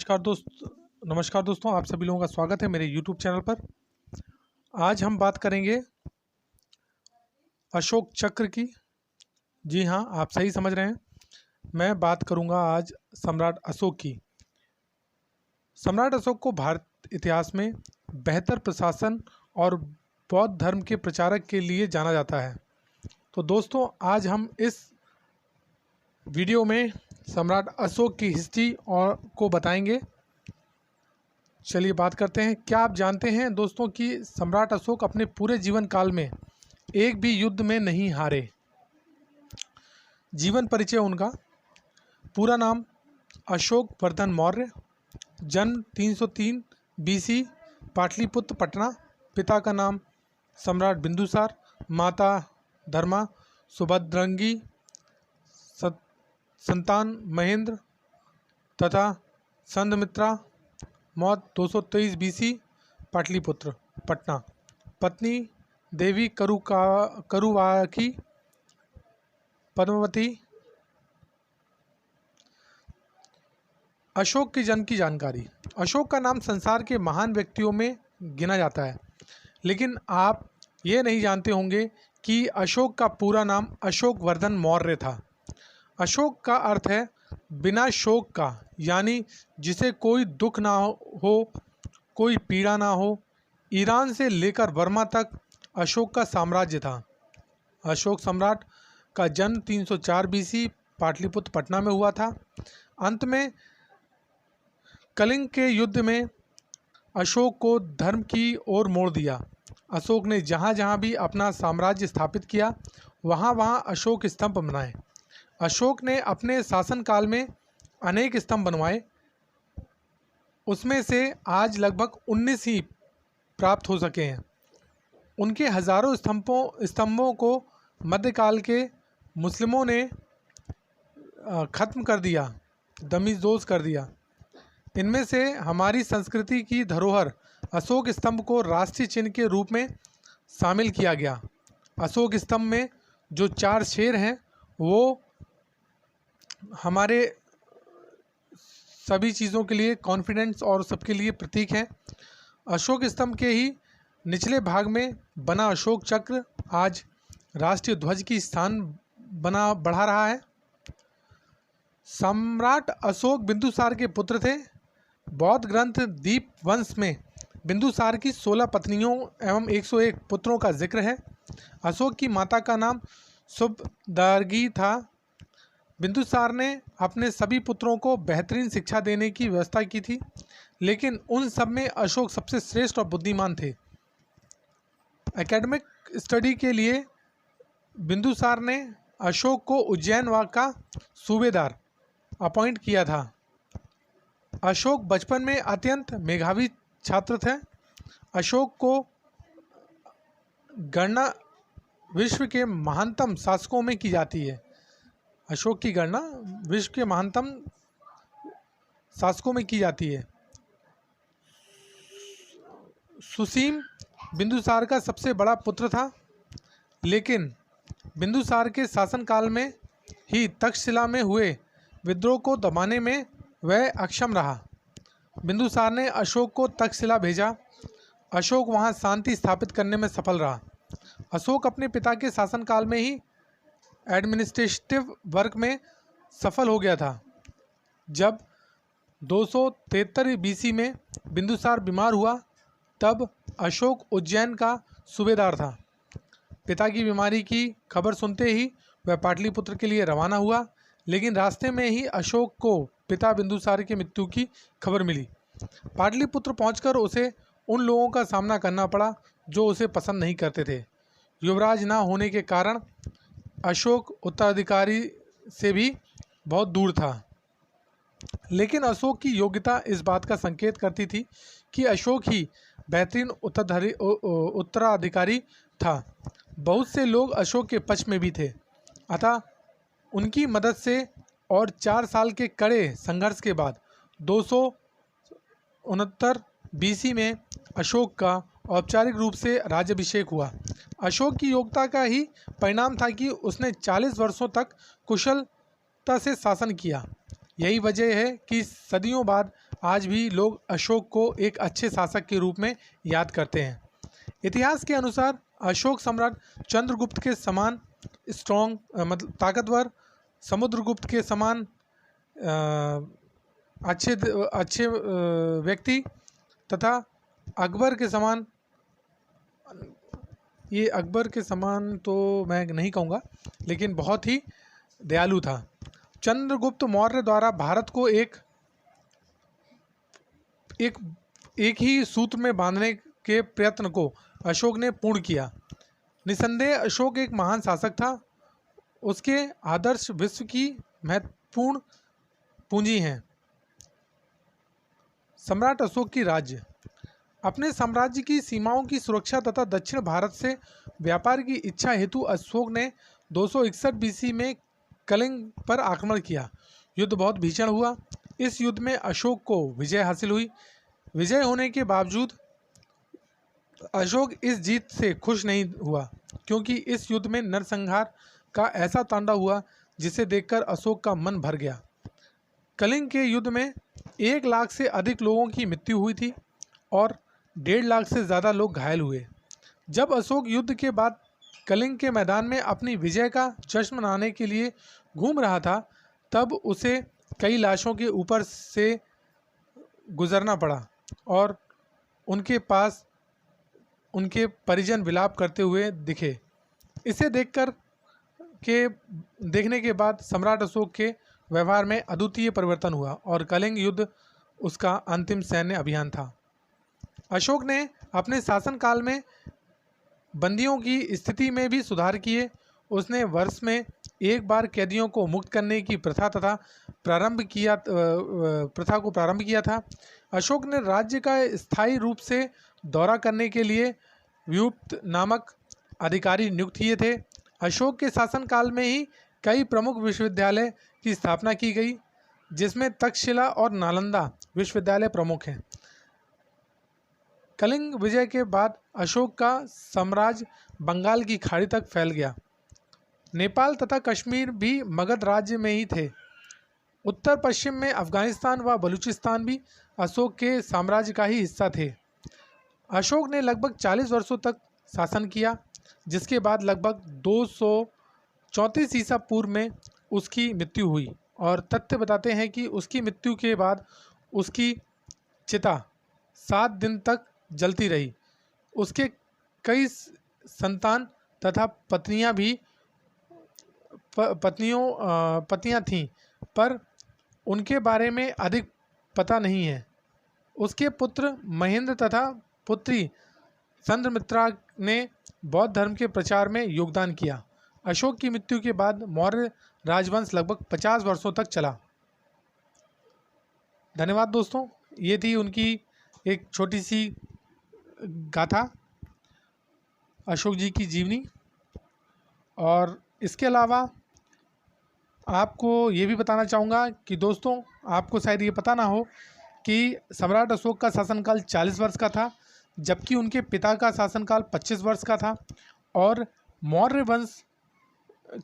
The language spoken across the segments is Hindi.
नमस्कार दोस्तों, आप सभी लोगों का स्वागत है मेरे YouTube चैनल पर। आज हम बात करेंगे अशोक चक्र की। जी हाँ, आप सही समझ रहे हैं। मैं बात करूंगा आज सम्राट अशोक की। सम्राट अशोक को भारत इतिहास में बेहतर प्रशासन और बौद्ध धर्म के प्रचारक के लिए जाना जाता है। तो दोस्तों, आज हम इस वीडियो में सम्राट अशोक की हिस्ट्री और को बताएंगे। चलिए बात करते हैं। क्या आप जानते हैं दोस्तों कि सम्राट अशोक अपने पूरे जीवन काल में एक भी युद्ध में नहीं हारे। जीवन परिचय उनका। पूरा नाम अशोक वर्धन मौर्य, जन्म 303 BC, पाटलिपुत्र पटना। पिता का नाम सम्राट बिंदुसार, माता धर्मा सुभद्रंगी, संतान महेंद्र तथा संधमित्रा। मौत 223 BC, पाटलिपुत्र पटना। पत्नी देवी करुवाकी पद्मावती। अशोक के जन्म की जानकारी। अशोक का नाम संसार के महान व्यक्तियों में गिना जाता है, लेकिन आप ये नहीं जानते होंगे कि अशोक का पूरा नाम अशोक वर्धन मौर्य था। अशोक का अर्थ है बिना शोक का, यानी जिसे कोई दुख ना हो, कोई पीड़ा ना हो। ईरान से लेकर वर्मा तक अशोक का साम्राज्य था। अशोक सम्राट का जन्म 304 BC पाटलिपुत्र पटना में हुआ था। अंत में कलिंग के युद्ध में अशोक को धर्म की ओर मोड़ दिया। अशोक ने जहाँ जहाँ भी अपना साम्राज्य स्थापित किया, वहाँ वहाँ अशोक स्तंभ बनाए। अशोक ने अपने शासनकाल में अनेक स्तंभ बनवाए, उसमें से आज लगभग 19 ही प्राप्त हो सके हैं। उनके हजारों स्तंभों को मध्यकाल के मुस्लिमों ने ख़त्म कर दिया, दमीज़ोज़ कर दिया। इनमें से हमारी संस्कृति की धरोहर अशोक स्तंभ को राष्ट्रीय चिन्ह के रूप में शामिल किया गया। अशोक स्तंभ में जो 4 शेर हैं वो हमारे सभी चीज़ों के लिए कॉन्फिडेंस और सबके लिए प्रतीक हैं। अशोक स्तंभ के ही निचले भाग में बना अशोक चक्र आज राष्ट्रीय ध्वज की स्थान बढ़ा रहा है। सम्राट अशोक बिंदुसार के पुत्र थे। बौद्ध ग्रंथ दीप वंश में बिंदुसार की 16 पत्नियों एवं 101 पुत्रों का जिक्र है। अशोक की माता का नाम सुभद्रगी था। बिंदुसार ने अपने सभी पुत्रों को बेहतरीन शिक्षा देने की व्यवस्था की थी, लेकिन उन सब में अशोक सबसे श्रेष्ठ और बुद्धिमान थे। एकेडमिक स्टडी के लिए बिंदुसार ने अशोक को उज्जैन का सूबेदार अपॉइंट किया था। अशोक बचपन में अत्यंत मेधावी छात्र थे। अशोक को गणना विश्व के महानतम शासकों में की जाती है। अशोक की गणना विश्व के महानतम शासकों में की जाती है। सुसीम बिंदुसार का सबसे बड़ा पुत्र था, लेकिन बिंदुसार के शासनकाल में ही तक्षशिला में हुए विद्रोह को दबाने में वह अक्षम रहा। बिंदुसार ने अशोक को तक्षशिला भेजा। अशोक वहां शांति स्थापित करने में सफल रहा। अशोक अपने पिता के शासनकाल में ही एडमिनिस्ट्रेटिव वर्क में सफल हो गया था। जब 273 BC में बिंदुसार बीमार हुआ, तब अशोक उज्जैन का सूबेदार था। पिता की बीमारी की खबर सुनते ही वह पाटलिपुत्र के लिए रवाना हुआ, लेकिन रास्ते में ही अशोक को पिता बिंदुसार की मृत्यु की खबर मिली। पाटलिपुत्र पहुंचकर उसे उन लोगों का सामना करना पड़ा जो उसे पसंद नहीं करते थे। युवराज ना होने के कारण अशोक उत्तराधिकारी से भी बहुत दूर था, लेकिन अशोक की योग्यता इस बात का संकेत करती थी कि अशोक ही बेहतरीन उत्तराधिकारी था। बहुत से लोग अशोक के पक्ष में भी थे, अतः उनकी मदद से और 4 साल के कड़े संघर्ष के बाद 269 BC में अशोक का औपचारिक रूप से राज्याभिषेक हुआ। अशोक की योग्यता का ही परिणाम था कि उसने 40 वर्षों तक कुशलता से शासन किया। यही वजह है कि सदियों बाद आज भी लोग अशोक को एक अच्छे शासक के रूप में याद करते हैं। इतिहास के अनुसार अशोक सम्राट चंद्रगुप्त के समान स्ट्रॉन्ग मतलब ताकतवर, समुद्रगुप्त के समान अच्छे अच्छे व्यक्ति तथा अकबर के समान, ये अकबर के समान तो मैं नहीं कहूँगा, लेकिन बहुत ही दयालु था। चंद्रगुप्त मौर्य द्वारा भारत को एक ही सूत्र में बांधने के प्रयत्न को अशोक ने पूर्ण किया। निसंदेह अशोक एक महान शासक था। उसके आदर्श विश्व की महत्वपूर्ण पूंजी हैं। सम्राट अशोक की राज्य। अपने साम्राज्य की सीमाओं की सुरक्षा तथा दक्षिण भारत से व्यापार की इच्छा हेतु अशोक ने 261 बीसी में कलिंग पर आक्रमण किया। युद्ध बहुत भीषण हुआ। इस युद्ध में अशोक को विजय हासिल हुई। विजय होने के बावजूद अशोक इस जीत से खुश नहीं हुआ, क्योंकि इस युद्ध में नरसंहार का ऐसा तांडव हुआ जिसे देखकर अशोक का मन भर गया। कलिंग के युद्ध में 1 लाख से अधिक लोगों की मृत्यु हुई थी और 1.5 लाख से ज़्यादा लोग घायल हुए। जब अशोक युद्ध के बाद कलिंग के मैदान में अपनी विजय का जश्न मनाने के लिए घूम रहा था, तब उसे कई लाशों के ऊपर से गुजरना पड़ा और उनके पास उनके परिजन विलाप करते हुए दिखे। इसे देखने के बाद सम्राट अशोक के व्यवहार में अद्वितीय परिवर्तन हुआ और कलिंग युद्ध उसका अंतिम सैन्य अभियान था। अशोक ने अपने शासनकाल में बंदियों की स्थिति में भी सुधार किए। उसने वर्ष में एक बार कैदियों को मुक्त करने की प्रथा को प्रारंभ किया था। अशोक ने राज्य का स्थायी रूप से दौरा करने के लिए व्युक्त नामक अधिकारी नियुक्त किए थे। अशोक के शासनकाल में ही कई प्रमुख विश्वविद्यालय की स्थापना की गई, जिसमें तक्षशिला और नालंदा विश्वविद्यालय प्रमुख हैं। कलिंग विजय के बाद अशोक का साम्राज्य बंगाल की खाड़ी तक फैल गया। नेपाल तथा कश्मीर भी मगध राज्य में ही थे। उत्तर पश्चिम में अफगानिस्तान व बलूचिस्तान भी अशोक के साम्राज्य का ही हिस्सा थे। अशोक ने लगभग 40 वर्षों तक शासन किया, जिसके बाद लगभग 234 ईसा पूर्व में उसकी मृत्यु हुई और तथ्य बताते हैं कि उसकी मृत्यु के बाद उसकी चिता 7 दिन तक जलती रही। उसके कई संतान तथा पत्नियां थीं, पर उनके बारे में अधिक पता नहीं है। उसके पुत्र महेंद्र तथा पुत्री संघमित्रा ने बौद्ध धर्म के प्रचार में योगदान किया। अशोक की मृत्यु के बाद मौर्य राजवंश लगभग 50 वर्षों तक चला। धन्यवाद दोस्तों, ये थी उनकी एक छोटी सी गाथा, अशोक जी की जीवनी। और इसके अलावा आपको ये भी बताना चाहूँगा कि दोस्तों, आपको शायद ये पता ना हो कि सम्राट अशोक का शासनकाल 40 वर्ष का था, जबकि उनके पिता का शासनकाल 25 वर्ष का था। और मौर्य वंश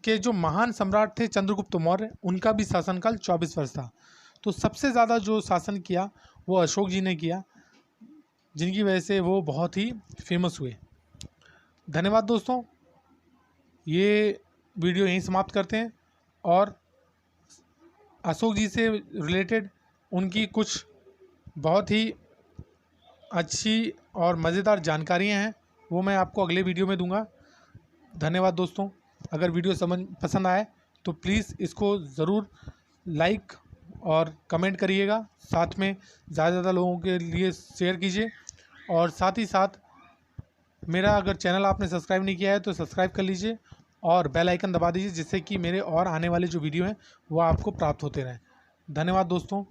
के जो महान सम्राट थे चंद्रगुप्त मौर्य, उनका भी शासनकाल 24 वर्ष था। तो सबसे ज़्यादा जो शासन किया वो अशोक जी ने किया, जिनकी वजह से वो बहुत ही फेमस हुए। धन्यवाद दोस्तों, ये वीडियो यहीं समाप्त करते हैं और अशोक जी से रिलेटेड उनकी कुछ बहुत ही अच्छी और मज़ेदार जानकारियां हैं, वो मैं आपको अगले वीडियो में दूंगा। धन्यवाद दोस्तों। अगर वीडियो पसंद आए तो प्लीज़ इसको ज़रूर लाइक और कमेंट करिएगा, साथ में ज़्यादा से ज़्यादा लोगों के लिए शेयर कीजिए। और साथ ही साथ मेरा अगर चैनल आपने सब्सक्राइब नहीं किया है तो सब्सक्राइब कर लीजिए और बेल आइकन दबा दीजिए, जिससे कि मेरे और आने वाले जो वीडियो हैं वो आपको प्राप्त होते रहें। धन्यवाद दोस्तों।